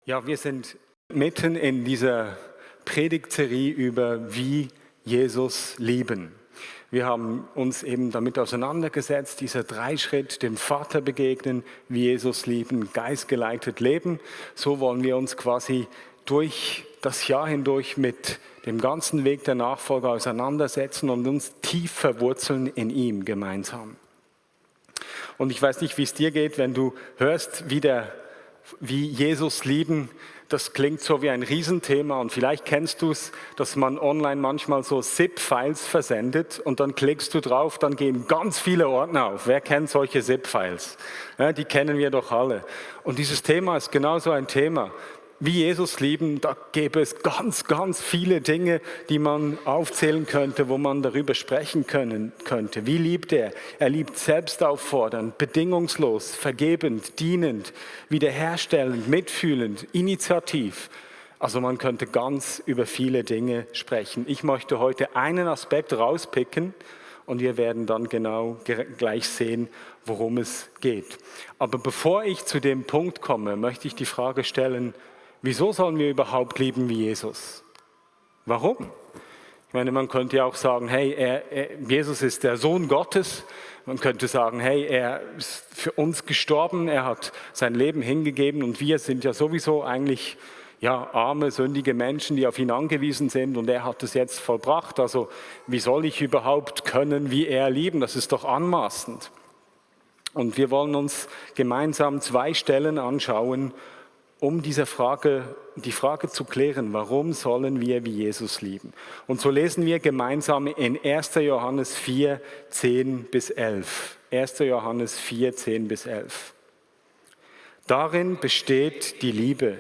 Ja, wir sind mitten in dieser Predigtserie über wie Jesus lieben. Wir haben uns eben damit auseinandergesetzt, dieser Dreischritt, dem Vater begegnen, wie Jesus lieben, geistgeleitet leben. So wollen wir uns quasi durch das Jahr hindurch mit dem ganzen Weg der Nachfolge auseinandersetzen und uns tief verwurzeln in ihm gemeinsam. Und ich weiß nicht, wie es dir geht, wenn du hörst, wie Jesus lieben, das klingt so wie ein Riesenthema und vielleicht kennst du es, dass man online manchmal so ZIP-Files versendet und dann klickst du drauf, dann gehen ganz viele Ordner auf. Wer kennt solche ZIP-Files? Ja, die kennen wir doch alle. Und dieses Thema ist genauso ein Thema. Wie Jesus lieben, da gäbe es ganz viele Dinge, die man aufzählen könnte, wo man darüber sprechen könnte. Wie liebt er? Er liebt selbstauffordernd, bedingungslos, vergebend, dienend, wiederherstellend, mitfühlend, initiativ. Also man könnte ganz über viele Dinge sprechen. Ich möchte heute einen Aspekt rauspicken und wir werden dann genau gleich sehen, worum es geht. Aber bevor ich zu dem Punkt komme, möchte ich die Frage stellen, wieso sollen wir überhaupt lieben wie Jesus? Warum? Ich meine, man könnte ja auch sagen, hey, Jesus ist der Sohn Gottes. Man könnte sagen, hey, er ist für uns gestorben, er hat sein Leben hingegeben und wir sind ja sowieso eigentlich arme, sündige Menschen, die auf ihn angewiesen sind und er hat es jetzt vollbracht. Also wie soll ich überhaupt können, wie er lieben? Das ist doch anmaßend. Und wir wollen uns gemeinsam 2 Stellen anschauen, um die Frage zu klären, warum sollen wir wie Jesus lieben? Und so lesen wir gemeinsam in 1. Johannes 4, 10 bis 11. 1. Johannes 4, 10 bis 11. Darin besteht die Liebe.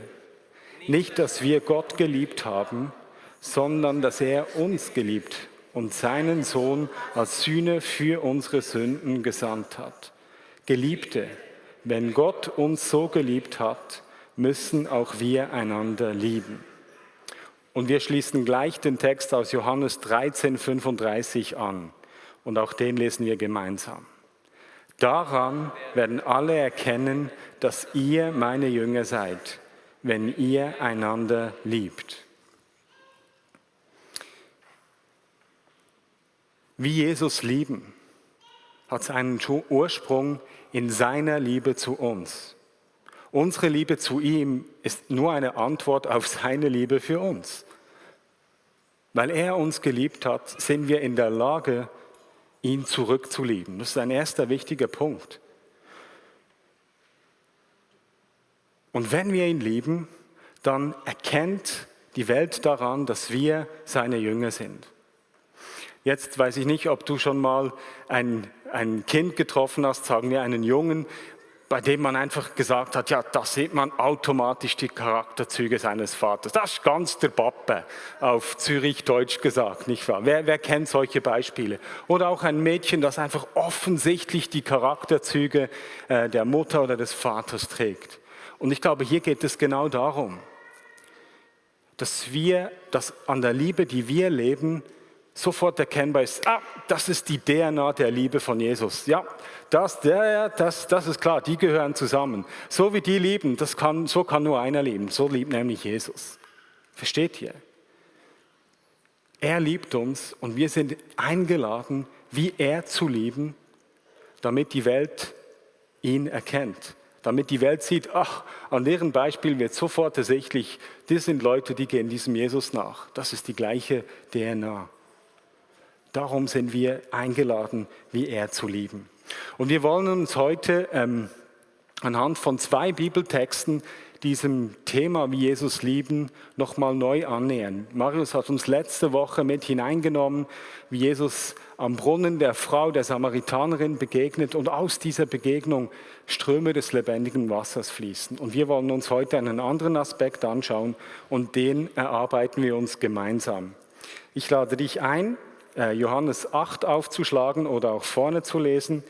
Nicht, dass wir Gott geliebt haben, sondern dass er uns geliebt und seinen Sohn als Sühne für unsere Sünden gesandt hat. Geliebte, wenn Gott uns so geliebt hat, müssen auch wir einander lieben. Und wir schließen gleich den Text aus Johannes 13, 35 an. Und auch den lesen wir gemeinsam. Daran werden alle erkennen, dass ihr meine Jünger seid, wenn ihr einander liebt. Wie Jesus lieben, hat seinen Ursprung in seiner Liebe zu uns. Unsere Liebe zu ihm ist nur eine Antwort auf seine Liebe für uns. Weil er uns geliebt hat, sind wir in der Lage, ihn zurückzulieben. Das ist ein erster wichtiger Punkt. Und wenn wir ihn lieben, dann erkennt die Welt daran, dass wir seine Jünger sind. Jetzt weiß ich nicht, ob du schon mal ein Kind getroffen hast, sagen wir einen Jungen, bei dem man einfach gesagt hat, ja, da sieht man automatisch die Charakterzüge seines Vaters. Das ist ganz der Pappe, auf Zürich-Deutsch gesagt, nicht wahr? Wer kennt solche Beispiele? Oder auch ein Mädchen, das einfach offensichtlich die Charakterzüge der Mutter oder des Vaters trägt. Und ich glaube, hier geht es genau darum, dass an der Liebe, die wir leben, sofort erkennbar ist, das ist die DNA der Liebe von Jesus. Ja, das ist klar, die gehören zusammen. So wie die lieben, so kann nur einer lieben. So liebt nämlich Jesus. Versteht ihr? Er liebt uns und wir sind eingeladen, wie er zu lieben, damit die Welt ihn erkennt. Damit die Welt sieht, an deren Beispiel wird sofort ersichtlich, das sind Leute, die gehen diesem Jesus nach. Das ist die gleiche DNA. Darum sind wir eingeladen, wie er zu lieben. Und wir wollen uns heute anhand von 2 Bibeltexten diesem Thema, wie Jesus lieben, nochmal neu annähern. Marius hat uns letzte Woche mit hineingenommen, wie Jesus am Brunnen der Frau, der Samaritanerin begegnet und aus dieser Begegnung Ströme des lebendigen Wassers fließen. Und wir wollen uns heute einen anderen Aspekt anschauen und den erarbeiten wir uns gemeinsam. Ich lade dich ein, Johannes 8 aufzuschlagen oder auch vorne zu lesen.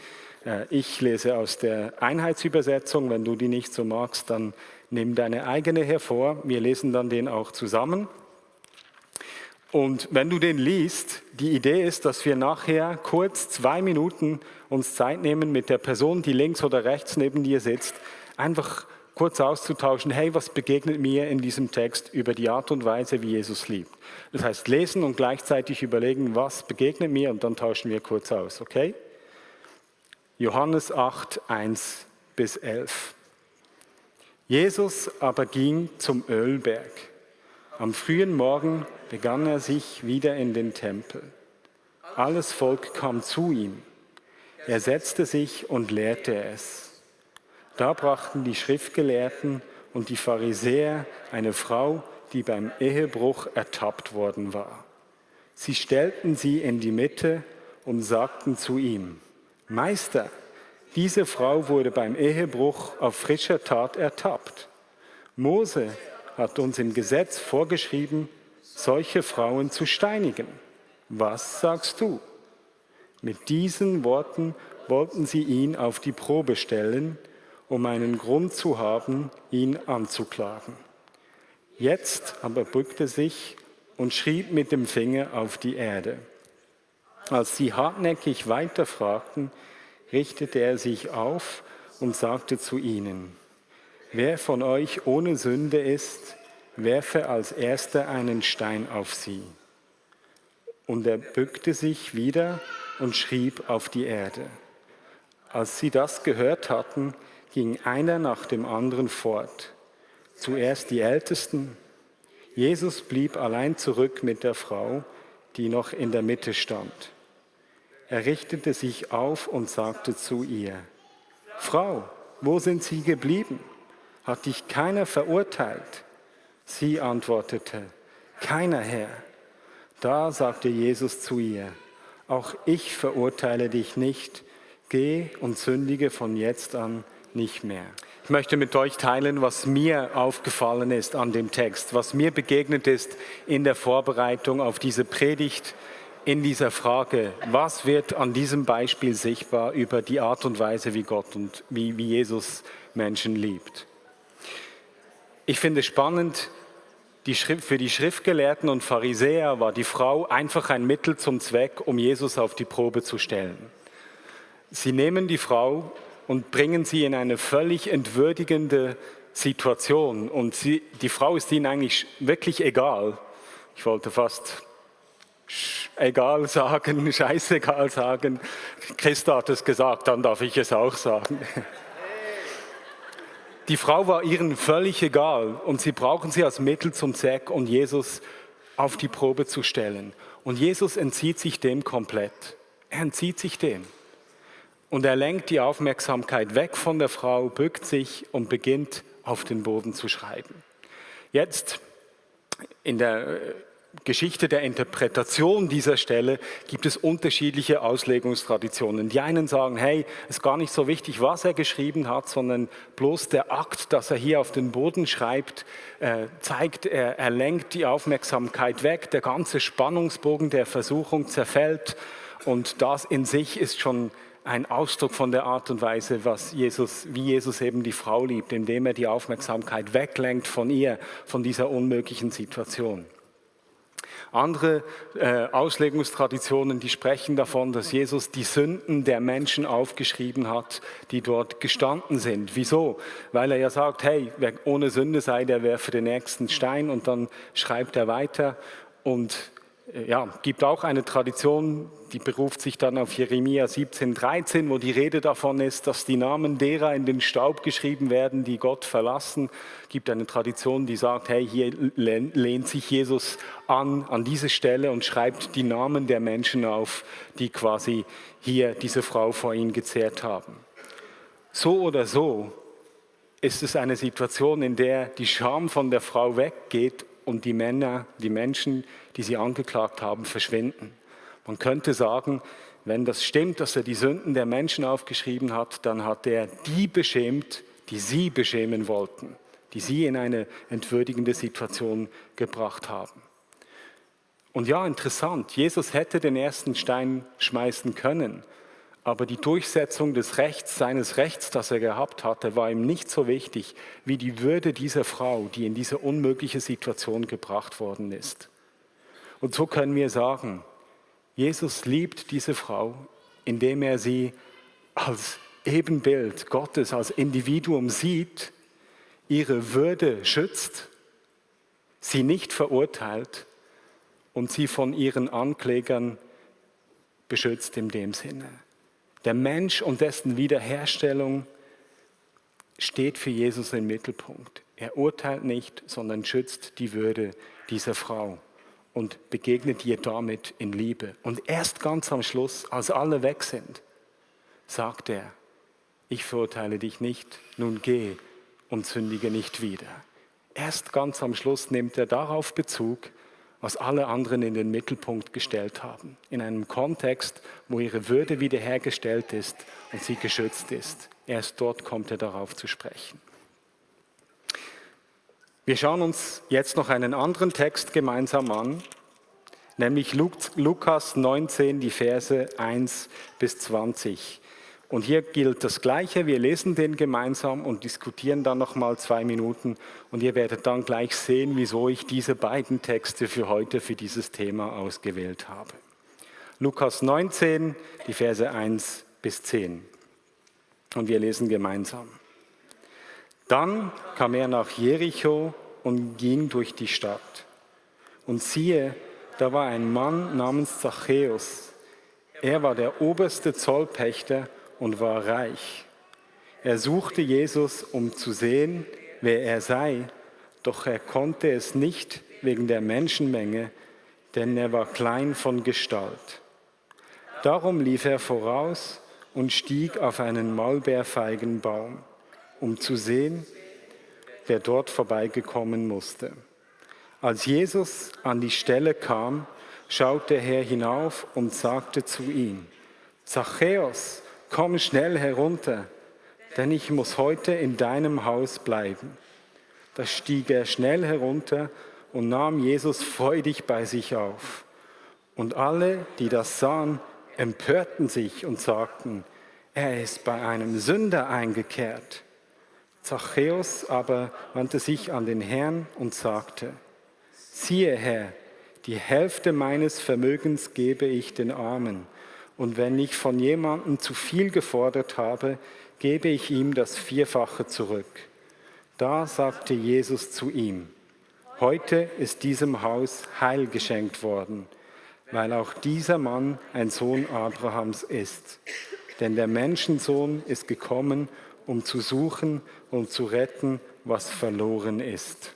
Ich lese aus der Einheitsübersetzung. Wenn du die nicht so magst, dann nimm deine eigene hervor. Wir lesen dann den auch zusammen. Und wenn du den liest, die Idee ist, dass wir nachher kurz 2 Minuten uns Zeit nehmen mit der Person, die links oder rechts neben dir sitzt, einfach kurz auszutauschen, hey, was begegnet mir in diesem Text über die Art und Weise, wie Jesus liebt. Das heißt, lesen und gleichzeitig überlegen, was begegnet mir und dann tauschen wir kurz aus, okay? Johannes 8, 1 bis 11. Jesus aber ging zum Ölberg. Am frühen Morgen begann er sich wieder in den Tempel. Alles Volk kam zu ihm. Er setzte sich und lehrte es. Da brachten die Schriftgelehrten und die Pharisäer eine Frau, die beim Ehebruch ertappt worden war. Sie stellten sie in die Mitte und sagten zu ihm: Meister, diese Frau wurde beim Ehebruch auf frischer Tat ertappt. Mose hat uns im Gesetz vorgeschrieben, solche Frauen zu steinigen. Was sagst du? Mit diesen Worten wollten sie ihn auf die Probe stellen, um einen Grund zu haben, ihn anzuklagen. Jetzt aber bückte sich und schrieb mit dem Finger auf die Erde. Als sie hartnäckig weiterfragten, richtete er sich auf und sagte zu ihnen: Wer von euch ohne Sünde ist, werfe als erster einen Stein auf sie. Und er bückte sich wieder und schrieb auf die Erde. Als sie das gehört hatten, ging einer nach dem anderen fort. Zuerst die Ältesten. Jesus blieb allein zurück mit der Frau, die noch in der Mitte stand. Er richtete sich auf und sagte zu ihr: Frau, wo sind Sie geblieben? Hat dich keiner verurteilt? Sie antwortete: Keiner, Herr. Da sagte Jesus zu ihr: Auch ich verurteile dich nicht. Geh und sündige von jetzt an nicht mehr. Ich möchte mit euch teilen, was mir aufgefallen ist an dem Text, was mir begegnet ist in der Vorbereitung auf diese Predigt, in dieser Frage, was wird an diesem Beispiel sichtbar über die Art und Weise, wie Gott und wie Jesus Menschen liebt. Ich finde es spannend, für die Schriftgelehrten und Pharisäer war die Frau einfach ein Mittel zum Zweck, um Jesus auf die Probe zu stellen. Sie nehmen die Frau und bringen sie in eine völlig entwürdigende Situation. Und die Frau ist ihnen eigentlich wirklich egal. Ich wollte fast egal sagen, scheißegal sagen. Christa hat es gesagt, dann darf ich es auch sagen. Die Frau war ihnen völlig egal und sie brauchen sie als Mittel zum Zweck, um Jesus auf die Probe zu stellen. Und Jesus entzieht sich dem komplett. Er entzieht sich dem. Und er lenkt die Aufmerksamkeit weg von der Frau, bückt sich und beginnt auf den Boden zu schreiben. Jetzt in der Geschichte der Interpretation dieser Stelle gibt es unterschiedliche Auslegungstraditionen. Die einen sagen, hey, es ist gar nicht so wichtig, was er geschrieben hat, sondern bloß der Akt, dass er hier auf den Boden schreibt, zeigt, er lenkt die Aufmerksamkeit weg, der ganze Spannungsbogen der Versuchung zerfällt und das in sich ist schon ein Ausdruck von der Art und Weise, wie Jesus eben die Frau liebt, indem er die Aufmerksamkeit weglenkt von ihr, von dieser unmöglichen Situation. Andere Auslegungstraditionen, die sprechen davon, dass Jesus die Sünden der Menschen aufgeschrieben hat, die dort gestanden sind. Wieso? Weil er ja sagt, hey, wer ohne Sünde sei, der werfe den nächsten Stein und dann schreibt er weiter und gibt auch eine Tradition, die beruft sich dann auf Jeremia 17,13, wo die Rede davon ist, dass die Namen derer in den Staub geschrieben werden, die Gott verlassen. Es gibt eine Tradition, die sagt, hey, hier lehnt sich Jesus an diese Stelle und schreibt die Namen der Menschen auf, die quasi hier diese Frau vor ihn gezehrt haben. So oder so ist es eine Situation, in der die Scham von der Frau weggeht und die Menschen, die sie angeklagt haben, verschwinden. Man könnte sagen, wenn das stimmt, dass er die Sünden der Menschen aufgeschrieben hat, dann hat er die beschämt, die sie beschämen wollten, die sie in eine entwürdigende Situation gebracht haben. Und ja, interessant, Jesus hätte den ersten Stein schmeißen können, aber die Durchsetzung seines Rechts, das er gehabt hatte, war ihm nicht so wichtig wie die Würde dieser Frau, die in diese unmögliche Situation gebracht worden ist. Und so können wir sagen, Jesus liebt diese Frau, indem er sie als Ebenbild Gottes, als Individuum sieht, ihre Würde schützt, sie nicht verurteilt und sie von ihren Anklägern beschützt in dem Sinne. Der Mensch und dessen Wiederherstellung steht für Jesus im Mittelpunkt. Er urteilt nicht, sondern schützt die Würde dieser Frau und begegnet ihr damit in Liebe. Und erst ganz am Schluss, als alle weg sind, sagt er, ich verurteile dich nicht, nun geh und sündige nicht wieder. Erst ganz am Schluss nimmt er darauf Bezug, was alle anderen in den Mittelpunkt gestellt haben. In einem Kontext, wo ihre Würde wiederhergestellt ist und sie geschützt ist. Erst dort kommt er darauf zu sprechen. Wir schauen uns jetzt noch einen anderen Text gemeinsam an, nämlich Lukas 19, die Verse 1 bis 20. Und hier gilt das Gleiche, wir lesen den gemeinsam und diskutieren dann nochmal 2 Minuten und ihr werdet dann gleich sehen, wieso ich diese beiden Texte für heute, für dieses Thema ausgewählt habe. Lukas 19, die Verse 1 bis 10. Und wir lesen gemeinsam. Dann kam er nach Jericho und ging durch die Stadt. Und siehe, da war ein Mann namens Zachäus. Er war der oberste Zollpächter und war reich. Er suchte Jesus, um zu sehen, wer er sei, doch er konnte es nicht wegen der Menschenmenge, denn er war klein von Gestalt. Darum lief er voraus und stieg auf einen Maulbeerfeigenbaum, um zu sehen, wer dort vorbeigekommen musste. Als Jesus an die Stelle kam, schaute er hinauf und sagte zu ihm, Zachäus, komm schnell herunter, denn ich muss heute in deinem Haus bleiben. Da stieg er schnell herunter und nahm Jesus freudig bei sich auf. Und alle, die das sahen, empörten sich und sagten, er ist bei einem Sünder eingekehrt. Zachäus aber wandte sich an den Herrn und sagte, siehe Herr, die Hälfte meines Vermögens gebe ich den Armen. Und wenn ich von jemandem zu viel gefordert habe, gebe ich ihm das Vierfache zurück. Da sagte Jesus zu ihm, heute ist diesem Haus Heil geschenkt worden, weil auch dieser Mann ein Sohn Abrahams ist. Denn der Menschensohn ist gekommen, um zu suchen und zu retten, was verloren ist.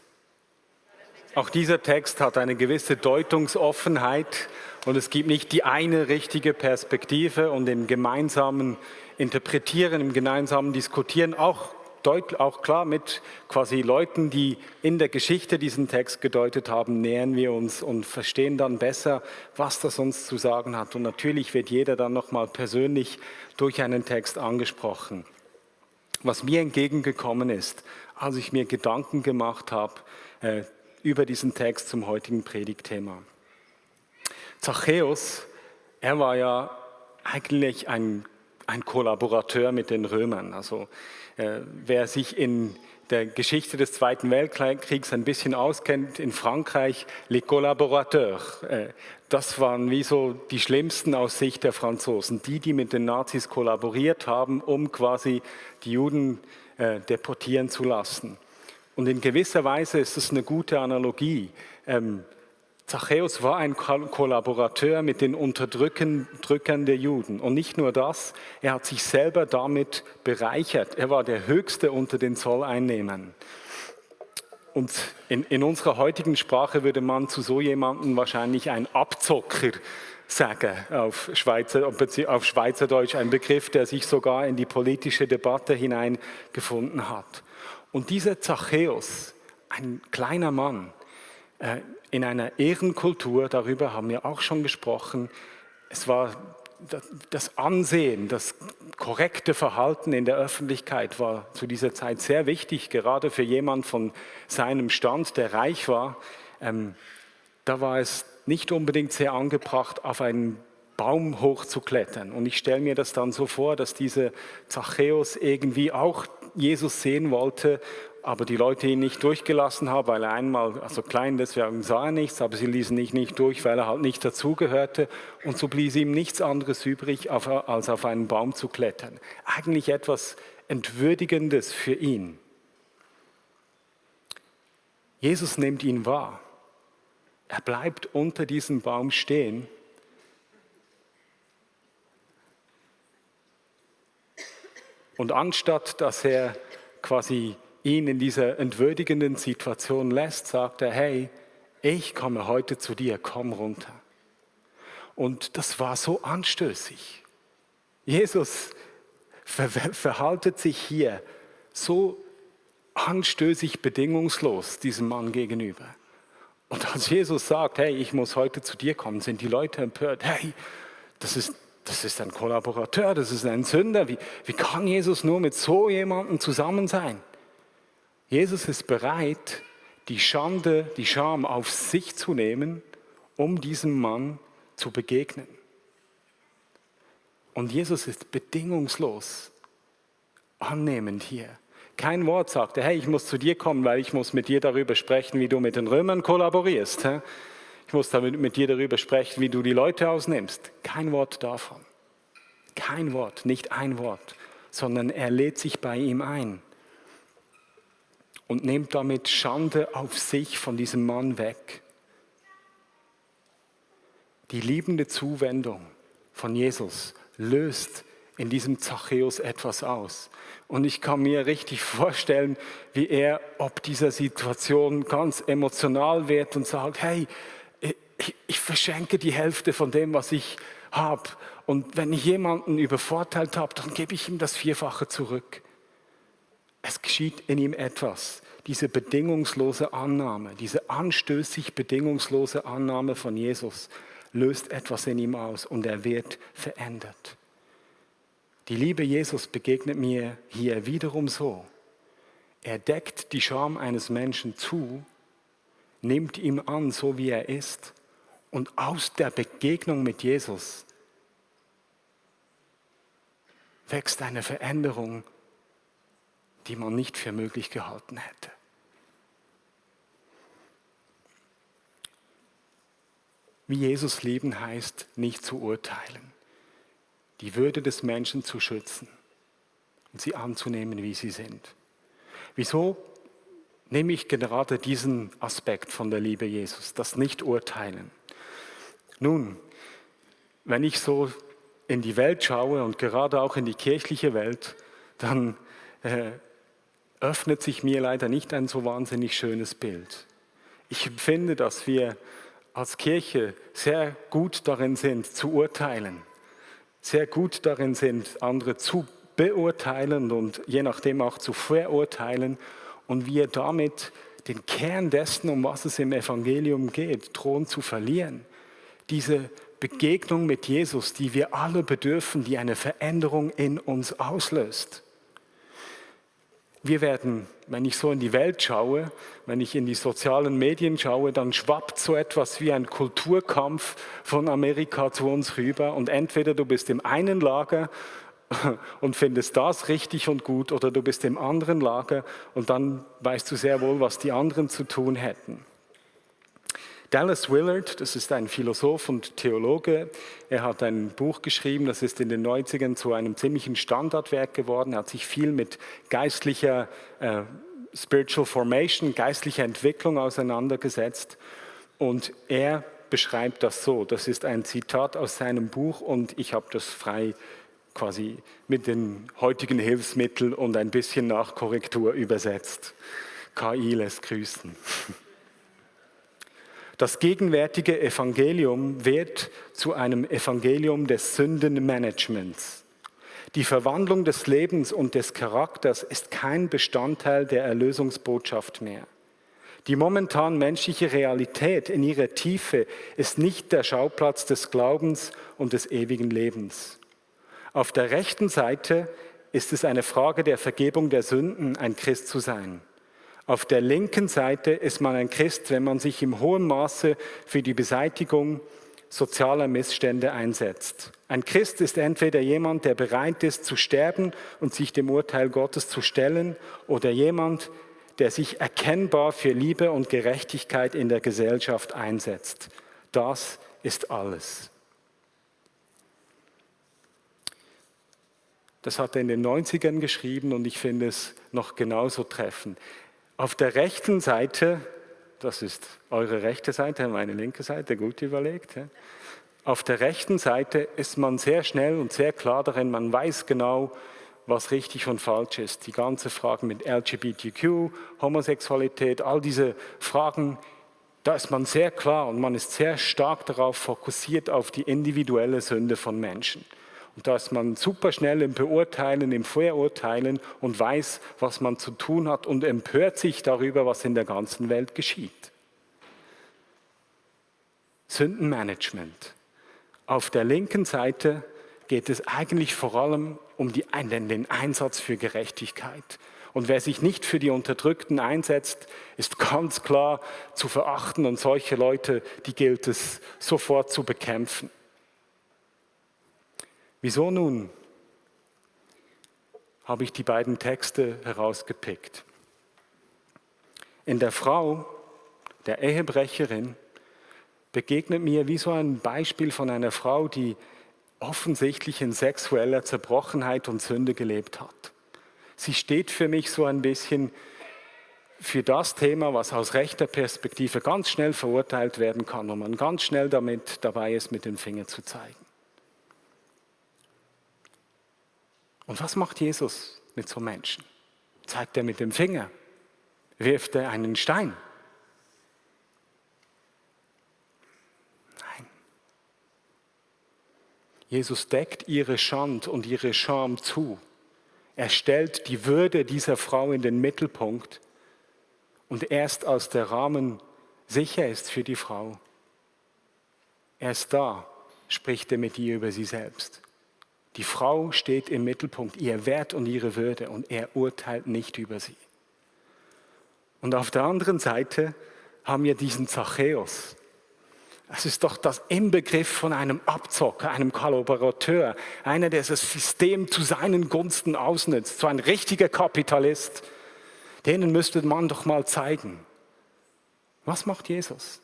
Auch dieser Text hat eine gewisse Deutungsoffenheit und es gibt nicht die eine richtige Perspektive und im gemeinsamen Interpretieren, im gemeinsamen Diskutieren, auch klar mit quasi Leuten, die in der Geschichte diesen Text gedeutet haben, nähern wir uns und verstehen dann besser, was das uns zu sagen hat. Und natürlich wird jeder dann nochmal persönlich durch einen Text angesprochen. Was mir entgegengekommen ist, als ich mir Gedanken gemacht habe, über diesen Text zum heutigen Predigtthema. Zachäus, er war ja eigentlich ein Kollaborateur mit den Römern. Also wer sich in der Geschichte des Zweiten Weltkriegs ein bisschen auskennt, in Frankreich, les collaborateurs, das waren wie so die Schlimmsten aus Sicht der Franzosen, die mit den Nazis kollaboriert haben, um quasi die Juden deportieren zu lassen. Und in gewisser Weise ist es eine gute Analogie. Zachäus war ein Kollaborateur mit den Unterdrückern der Juden. Und nicht nur das, er hat sich selber damit bereichert. Er war der Höchste unter den Zolleinnehmern. Und in unserer heutigen Sprache würde man zu so jemandem wahrscheinlich ein Abzocker sagen, auf Schweizerdeutsch, ein Begriff, der sich sogar in die politische Debatte hineingefunden hat. Und dieser Zachäus, ein kleiner Mann, in einer Ehrenkultur, darüber haben wir auch schon gesprochen, es war das Ansehen, das korrekte Verhalten in der Öffentlichkeit war zu dieser Zeit sehr wichtig, gerade für jemand von seinem Stand, der reich war. Da war es nicht unbedingt sehr angebracht, auf einen Baum hochzuklettern. Und ich stelle mir das dann so vor, dass dieser Zachäus irgendwie auch Jesus sehen wollte, aber die Leute ihn nicht durchgelassen haben, weil er einmal, also klein, deswegen sah er nichts, aber sie ließen ihn nicht durch, weil er halt nicht dazugehörte. Und so blieb ihm nichts anderes übrig, als auf einen Baum zu klettern. Eigentlich etwas Entwürdigendes für ihn. Jesus nimmt ihn wahr. Er bleibt unter diesem Baum stehen. Und anstatt, dass er quasi ihn in dieser entwürdigenden Situation lässt, sagt er, hey, ich komme heute zu dir, komm runter. Und das war so anstößig. Jesus verhaltet sich hier so anstößig bedingungslos diesem Mann gegenüber. Und als Jesus sagt, hey, ich muss heute zu dir kommen, sind die Leute empört. Hey, das ist ein Kollaborateur, das ist ein Sünder. Wie kann Jesus nur mit so jemandem zusammen sein? Jesus ist bereit, die Schande, die Scham auf sich zu nehmen, um diesem Mann zu begegnen. Und Jesus ist bedingungslos annehmend hier. Kein Wort sagt er, hey, ich muss zu dir kommen, weil ich muss mit dir darüber sprechen, wie du mit den Römern kollaborierst. Ich muss damit mit dir darüber sprechen, wie du die Leute ausnimmst. Kein Wort davon. Kein Wort, nicht ein Wort, sondern er lädt sich bei ihm ein und nimmt damit Schande auf sich von diesem Mann weg. Die liebende Zuwendung von Jesus löst in diesem Zachäus etwas aus. Und ich kann mir richtig vorstellen, wie er ob dieser Situation ganz emotional wird und sagt, hey, ich verschenke die Hälfte von dem, was ich habe. Und wenn ich jemanden übervorteilt habe, dann gebe ich ihm das Vierfache zurück. Es geschieht in ihm etwas. Diese bedingungslose Annahme, diese anstößig bedingungslose Annahme von Jesus löst etwas in ihm aus und er wird verändert. Die Liebe Jesus begegnet mir hier wiederum so. Er deckt die Scham eines Menschen zu, nimmt ihn an, so wie er ist, und aus der Begegnung mit Jesus wächst eine Veränderung, die man nicht für möglich gehalten hätte. Wie Jesus lieben heißt, nicht zu urteilen, die Würde des Menschen zu schützen und sie anzunehmen, wie sie sind. Wieso nehme ich gerade diesen Aspekt von der Liebe Jesus, das Nicht-Urteilen? Nun, wenn ich so in die Welt schaue und gerade auch in die kirchliche Welt, dann öffnet sich mir leider nicht ein so wahnsinnig schönes Bild. Ich finde, dass wir als Kirche sehr gut darin sind, zu urteilen, sehr gut darin sind, andere zu beurteilen und je nachdem auch zu verurteilen und wir damit den Kern dessen, um was es im Evangelium geht, drohen zu verlieren. Diese Begegnung mit Jesus, die wir alle bedürfen, die eine Veränderung in uns auslöst. Wir werden, wenn ich so in die Welt schaue, wenn ich in die sozialen Medien schaue, dann schwappt so etwas wie ein Kulturkampf von Amerika zu uns rüber und entweder du bist im einen Lager und findest das richtig und gut oder du bist im anderen Lager und dann weißt du sehr wohl, was die anderen zu tun hätten. Dallas Willard, das ist ein Philosoph und Theologe, er hat ein Buch geschrieben, das ist in den 90ern zu einem ziemlichen Standardwerk geworden. Er hat sich viel mit geistlicher Spiritual Formation, geistlicher Entwicklung auseinandergesetzt und er beschreibt das so. Das ist ein Zitat aus seinem Buch und ich habe das frei quasi mit den heutigen Hilfsmitteln und ein bisschen nach Korrektur übersetzt. KI lässt grüßen. Das gegenwärtige Evangelium wird zu einem Evangelium des Sündenmanagements. Die Verwandlung des Lebens und des Charakters ist kein Bestandteil der Erlösungsbotschaft mehr. Die momentan menschliche Realität in ihrer Tiefe ist nicht der Schauplatz des Glaubens und des ewigen Lebens. Auf der rechten Seite ist es eine Frage der Vergebung der Sünden, ein Christ zu sein. Auf der linken Seite ist man ein Christ, wenn man sich im hohen Maße für die Beseitigung sozialer Missstände einsetzt. Ein Christ ist entweder jemand, der bereit ist zu sterben und sich dem Urteil Gottes zu stellen, oder jemand, der sich erkennbar für Liebe und Gerechtigkeit in der Gesellschaft einsetzt. Das ist alles. Das hat er in den 90ern geschrieben und ich finde es noch genauso treffend. Auf der rechten Seite das ist eure rechte Seite, meine linke Seite, gut überlegt. Ja. Auf der rechten Seite ist man sehr schnell und sehr klar darin, man weiß genau, was richtig und falsch ist. Die ganze Frage mit LGBTQ, Homosexualität, all diese Fragen, da ist man sehr klar und man ist sehr stark darauf fokussiert auf die individuelle Sünde von Menschen. Und da ist man super schnell im Beurteilen, im Verurteilen und weiß, was man zu tun hat und empört sich darüber, was in der ganzen Welt geschieht. Sündenmanagement. Auf der linken Seite geht es eigentlich vor allem um den Einsatz für Gerechtigkeit. Und wer sich nicht für die Unterdrückten einsetzt, ist ganz klar zu verachten und solche Leute, die gilt es sofort zu bekämpfen. Wieso nun habe ich die beiden Texte herausgepickt? In der Frau, der Ehebrecherin, begegnet mir wie so ein Beispiel von einer Frau, die offensichtlich in sexueller Zerbrochenheit und Sünde gelebt hat. Sie steht für mich so ein bisschen für das Thema, was aus rechter Perspektive ganz schnell verurteilt werden kann und man ganz schnell damit dabei ist, mit dem Finger zu zeigen. Und was macht Jesus mit so Menschen? Zeigt er mit dem Finger? Wirft er einen Stein? Nein. Jesus deckt ihre Schand und ihre Scham zu. Er stellt die Würde dieser Frau in den Mittelpunkt und erst als der Rahmen sicher ist für die Frau, erst da spricht er mit ihr über sie selbst. Die Frau steht im Mittelpunkt, ihr Wert und ihre Würde und er urteilt nicht über sie. Und auf der anderen Seite haben wir diesen Zachäus. Es ist doch das Inbegriff von einem Abzocker, einem Kollaborateur, einer, der das System zu seinen Gunsten ausnutzt, so ein richtiger Kapitalist. Denen müsste man doch mal zeigen. Was macht Jesus?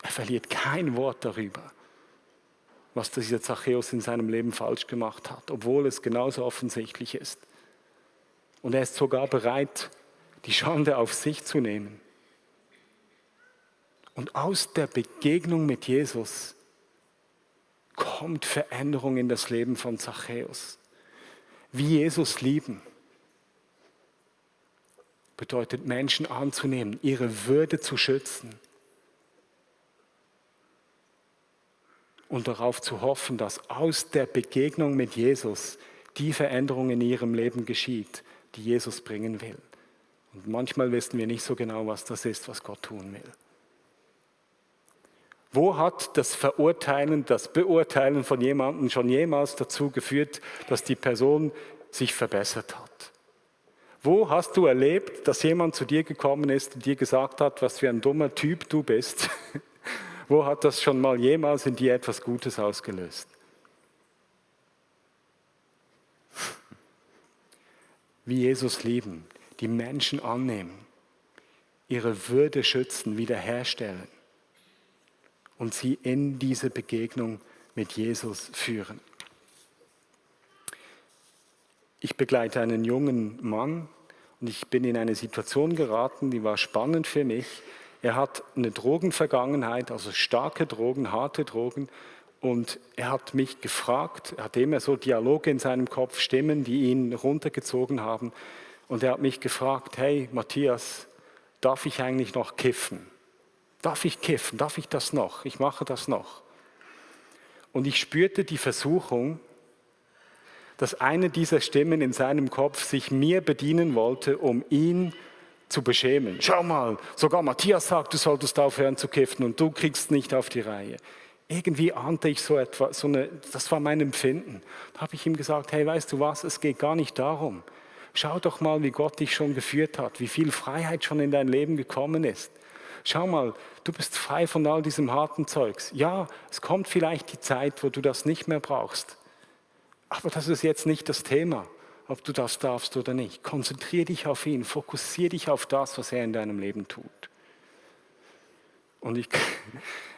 Er verliert kein Wort darüber, was dieser Zachäus in seinem Leben falsch gemacht hat, obwohl es genauso offensichtlich ist. Und er ist sogar bereit, die Schande auf sich zu nehmen. Und aus der Begegnung mit Jesus kommt Veränderung in das Leben von Zachäus. Wie Jesus lieben bedeutet, Menschen anzunehmen, ihre Würde zu schützen und darauf zu hoffen, dass aus der Begegnung mit Jesus die Veränderung in ihrem Leben geschieht, die Jesus bringen will. Und manchmal wissen wir nicht so genau, was das ist, was Gott tun will. Wo hat das Verurteilen, das Beurteilen von jemandem schon jemals dazu geführt, dass die Person sich verbessert hat? Wo hast du erlebt, dass jemand zu dir gekommen ist und dir gesagt hat, was für ein dummer Typ du bist? Wo hat das schon mal jemals in dir etwas Gutes ausgelöst? Wie Jesus lieben, die Menschen annehmen, ihre Würde schützen, wiederherstellen und sie in diese Begegnung mit Jesus führen. Ich begleite einen jungen Mann und ich bin in eine Situation geraten, die war spannend für mich. Er hat eine Drogenvergangenheit, also starke Drogen, harte Drogen. Und er hat mich gefragt, er hatte immer so Dialoge in seinem Kopf, Stimmen, die ihn runtergezogen haben. Und er hat mich gefragt, hey Matthias, darf ich eigentlich noch kiffen? Darf ich kiffen? Darf ich das noch? Ich mache das noch. Und ich spürte die Versuchung, dass eine dieser Stimmen in seinem Kopf sich mir bedienen wollte, um ihn zu beschämen. Schau mal, sogar Matthias sagt, du solltest aufhören zu kiffen und du kriegst nicht auf die Reihe. Irgendwie ahnte ich so etwas, das war mein Empfinden. Da habe ich ihm gesagt, hey, weißt du was, es geht gar nicht darum. Schau doch mal, wie Gott dich schon geführt hat, wie viel Freiheit schon in dein Leben gekommen ist. Schau mal, du bist frei von all diesem harten Zeugs. Ja, es kommt vielleicht die Zeit, wo du das nicht mehr brauchst. Aber das ist jetzt nicht das Thema, ob du das darfst oder nicht. Konzentriere dich auf ihn, fokussiere dich auf das, was er in deinem Leben tut. Und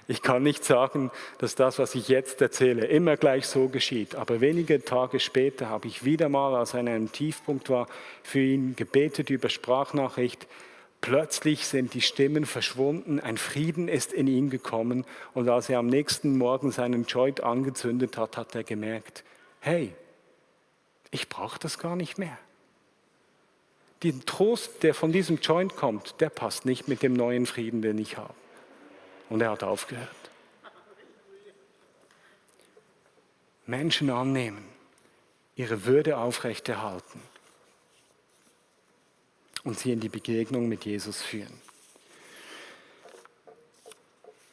ich kann nicht sagen, dass das, was ich jetzt erzähle, immer gleich so geschieht. Aber wenige Tage später habe ich wieder mal, als er an einem Tiefpunkt war, für ihn gebetet über Sprachnachricht. Plötzlich sind die Stimmen verschwunden, ein Frieden ist in ihn gekommen und als er am nächsten Morgen seinen Joint angezündet hat, hat er gemerkt, hey, ich brauche das gar nicht mehr. Der Trost, der von diesem Joint kommt, der passt nicht mit dem neuen Frieden, den ich habe. Und er hat aufgehört. Menschen annehmen, ihre Würde aufrechterhalten und sie in die Begegnung mit Jesus führen.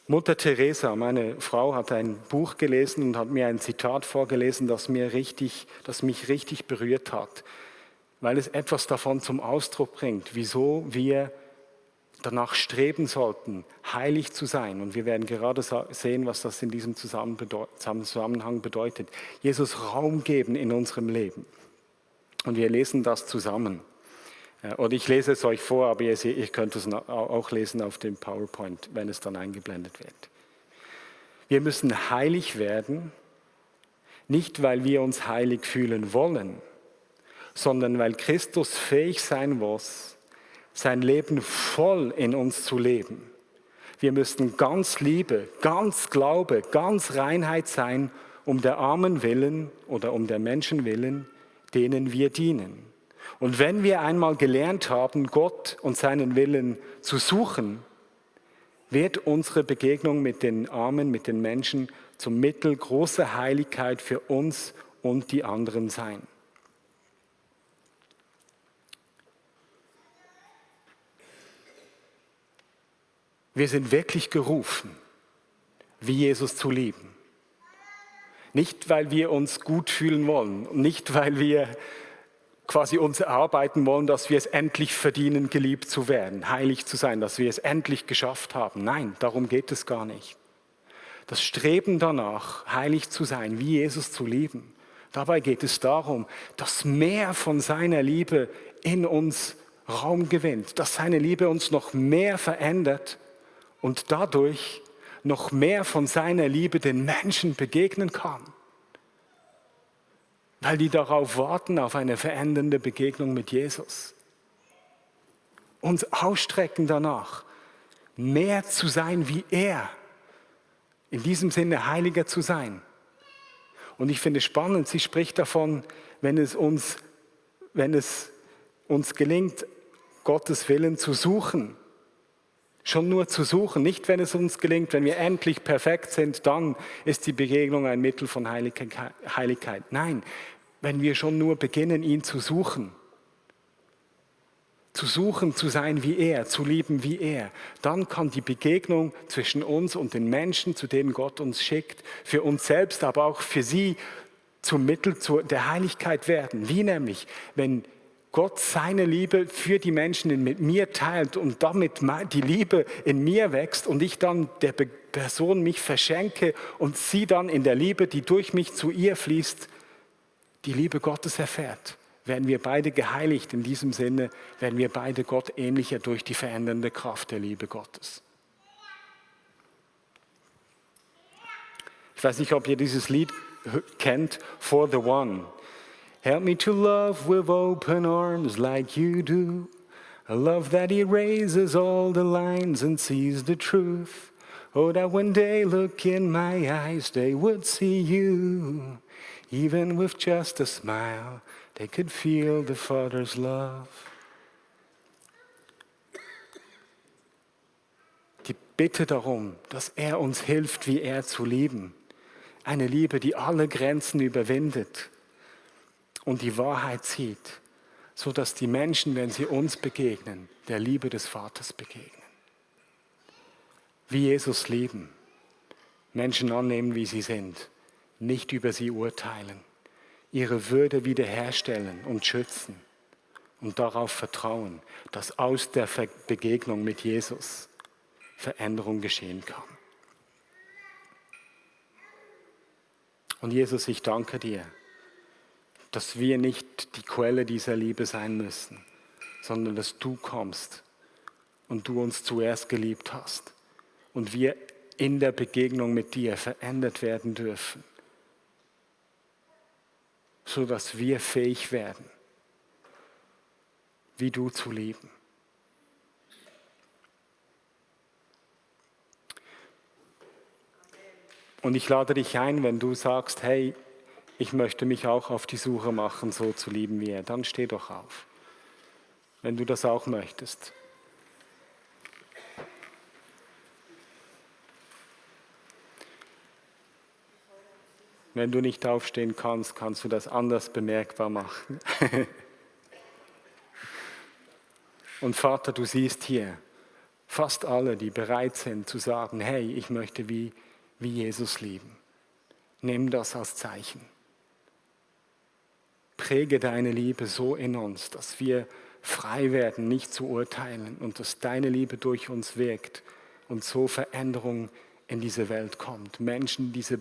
Mutter Teresa, meine Frau, hat ein Buch gelesen und hat mir ein Zitat vorgelesen, das mich richtig berührt hat, weil es etwas davon zum Ausdruck bringt, wieso wir danach streben sollten, heilig zu sein. Und wir werden gerade sehen, was das in diesem Zusammenhang bedeutet. Jesus Raum geben in unserem Leben. Und wir lesen das zusammen. Und ich lese es euch vor, aber ihr könnt es auch lesen auf dem PowerPoint, wenn es dann eingeblendet wird. Wir müssen heilig werden, nicht weil wir uns heilig fühlen wollen, sondern weil Christus fähig sein muss, sein Leben voll in uns zu leben. Wir müssen ganz Liebe, ganz Glaube, ganz Reinheit sein, um der Armen willen oder um der Menschen willen, denen wir dienen. Und wenn wir einmal gelernt haben, Gott und seinen Willen zu suchen, wird unsere Begegnung mit den Armen, mit den Menschen zum Mittel großer Heiligkeit für uns und die anderen sein. Wir sind wirklich gerufen, wie Jesus zu lieben. Nicht, weil wir uns gut fühlen wollen, nicht, weil wir quasi uns erarbeiten wollen, dass wir es endlich verdienen, geliebt zu werden, heilig zu sein, dass wir es endlich geschafft haben. Nein, darum geht es gar nicht. Das Streben danach, heilig zu sein, wie Jesus zu lieben, dabei geht es darum, dass mehr von seiner Liebe in uns Raum gewinnt, dass seine Liebe uns noch mehr verändert und dadurch noch mehr von seiner Liebe den Menschen begegnen kann. Weil die darauf warten, auf eine verändernde Begegnung mit Jesus. Uns ausstrecken danach, mehr zu sein wie er. In diesem Sinne heiliger zu sein. Und ich finde es spannend, sie spricht davon, wenn es uns gelingt, Gottes Willen zu suchen. Schon nur zu suchen, nicht wenn es uns gelingt, wenn wir endlich perfekt sind, dann ist die Begegnung ein Mittel von Heiligkeit. Nein, wenn wir schon nur beginnen, ihn zu suchen, zu sein wie er, zu lieben wie er, dann kann die Begegnung zwischen uns und den Menschen, zu denen Gott uns schickt, für uns selbst, aber auch für sie zum Mittel der Heiligkeit werden. Wie nämlich, wenn Gott seine Liebe für die Menschen mit mir teilt und damit die Liebe in mir wächst und ich dann der Person mich verschenke und sie dann in der Liebe, die durch mich zu ihr fließt, die Liebe Gottes erfährt. Werden wir beide geheiligt, in diesem Sinne werden wir beide Gott ähnlicher durch die verändernde Kraft der Liebe Gottes. Ich weiß nicht, ob ihr dieses Lied kennt, For the One. Help me to love with open arms like you do. A love that erases all the lines and sees the truth. Oh, that when they look in my eyes, they would see you. Even with just a smile, they could feel the Father's love. Die Bitte darum, dass er uns hilft, wie er zu lieben. Eine Liebe, die alle Grenzen überwindet und die Wahrheit sieht, sodass die Menschen, wenn sie uns begegnen, der Liebe des Vaters begegnen. Wie Jesus lieben, Menschen annehmen, wie sie sind, nicht über sie urteilen, ihre Würde wiederherstellen und schützen und darauf vertrauen, dass aus der Begegnung mit Jesus Veränderung geschehen kann. Und Jesus, ich danke dir, dass wir nicht die Quelle dieser Liebe sein müssen, sondern dass du kommst und du uns zuerst geliebt hast und wir in der Begegnung mit dir verändert werden dürfen, sodass wir fähig werden, wie du zu lieben. Und ich lade dich ein, wenn du sagst, hey, ich möchte mich auch auf die Suche machen, so zu lieben wie er, dann steh doch auf, wenn du das auch möchtest. Wenn du nicht aufstehen kannst, kannst du das anders bemerkbar machen. Und Vater, du siehst hier fast alle, die bereit sind zu sagen, hey, ich möchte wie Jesus lieben. Nimm das als Zeichen. Präge deine Liebe so in uns, dass wir frei werden, nicht zu urteilen und dass deine Liebe durch uns wirkt und so Veränderung in diese Welt kommt. Menschen diese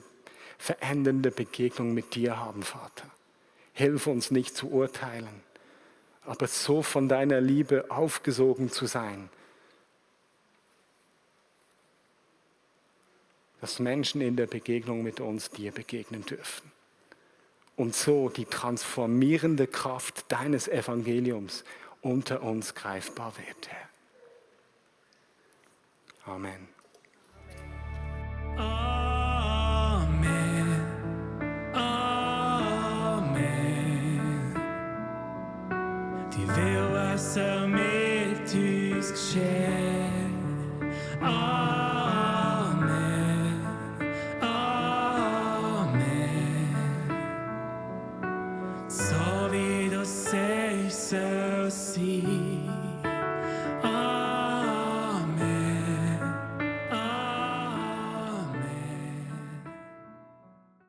verändernde Begegnung mit dir haben, Vater. Hilf uns nicht zu urteilen, aber so von deiner Liebe aufgesogen zu sein, dass Menschen in der Begegnung mit uns dir begegnen dürfen. Und so die transformierende Kraft deines Evangeliums unter uns greifbar wird, Herr. Amen. Amen. Amen. Die will, was mit uns geschehen. Amen. Amen. So wie du sagst, soll sein.